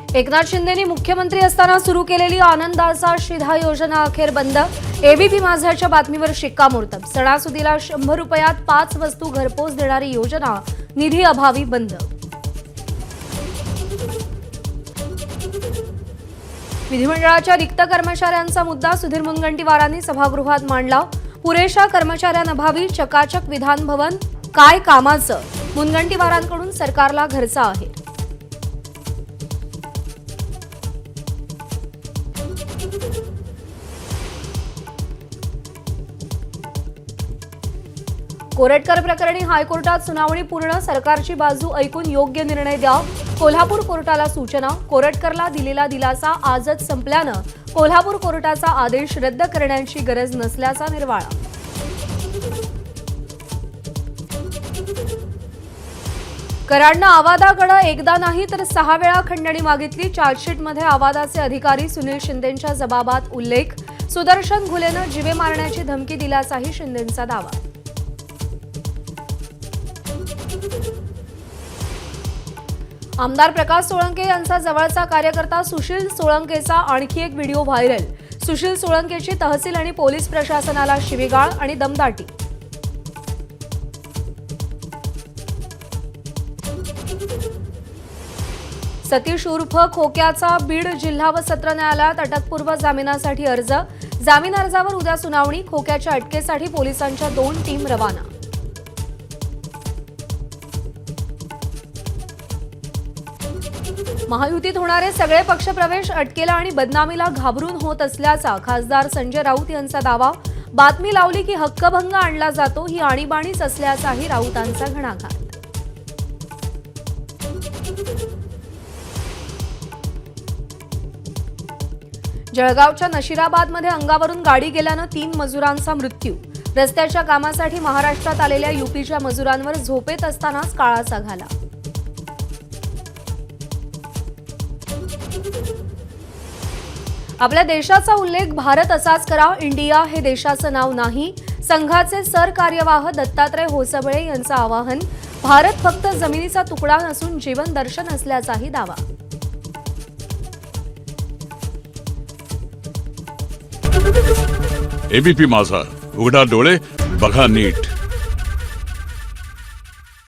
एकनाथ शिंदेंनी मुख्यमंत्री असताना सुरू केलेली आनंदाचा शिधा योजना अखेर बंद। एबीपी माझाच्या बातमीवर शिक्कामोर्तब। सणासुदीला 100 रुपयात 5 वस्तू घरपोच देणारी योजना निधी अभावी बंद। विधिमंडळाच्या रिक्त कर्मचाऱ्यांचा मुद्दा सुधीर मुनगंटीवारांनी सभागृहात मांडला। पुरेशा कर्मचाऱ्यांअभावी चकाचक विधान भवन काय कामाचं, मुनगंटीवारांकडून सरकारला घरचा आहे। कोरटकर प्रकरणी हायकोर्टात सुनावणी पूर्ण। सरकारची बाजू ऐकून योग्य निर्णय द्या, कोल्हापूर कोर्टाला सूचना। कोरटकरला दिलेला दिलासा आजच संपल्यानं कोल्हापूर कोर्टाचा आदेश रद्द करण्याची गरज नसल्याचा निर्वाळा। कराडनं आवादाकडे एकदा नाही तर 6 वेळा खंडणी मागितली। चार्जशीटमध्ये आवादाचे अधिकारी सुनील शिंदेंच्या जबाबात उल्लेख। सुदर्शन घुलेनं जीवे मारण्याची धमकी दिल्याचाही शिंदेंचा दावा। आमदार प्रकाश सोळंके यांचा जवळचा कार्यकर्ता सुशील सोळंकेचा आणखी एक व्हिडिओ व्हायरल। सुशील सोळंकेची तहसील आणि पोलीस प्रशासनाला शिवीगाळ आणि दमदाटी। सतीश उर्फ खोक्याचा बीड जिल्हा व सत्र न्यायालयात अटकपूर्व जामिनासाठी अर्ज। जामीन अर्जावर उद्या सुनावणी। खोक्याच्या अटकेसाठी पोलिसांच्या 2 टीम रवाना। महायुतीत होणारे सगळे पक्षप्रवेश अटकेला आणि बदनामीला घाबरून होत असल्याचा खासदार संजय राऊत यांचा दावा। बातमी लावली की हक्कभंग आणला जातो, ही आणीबाणीच असल्याचाही राऊतांचा घणाघात। जळगावच्या नशिराबादमध्ये अंगावरून गाडी गेल्यानं 3 मजुरांचा मृत्यू। रस्त्याच्या कामासाठी महाराष्ट्रात आलेल्या यूपीच्या मजुरांवर झोपेत असतानाच काळाचा घाला। आपल्या देशाचा उल्लेख भारत असाच करा, इंडिया हे देशाचं नाव नाही। संघाचे सरकार्यवाह दत्तात्रय होसबळे यांचं आवाहन। भारत फक्त जमिनीचा तुकडा नसून जीवन दर्शन असल्याचाही दावा। एबीपी माझा, उघडा डोळे बघा नीट।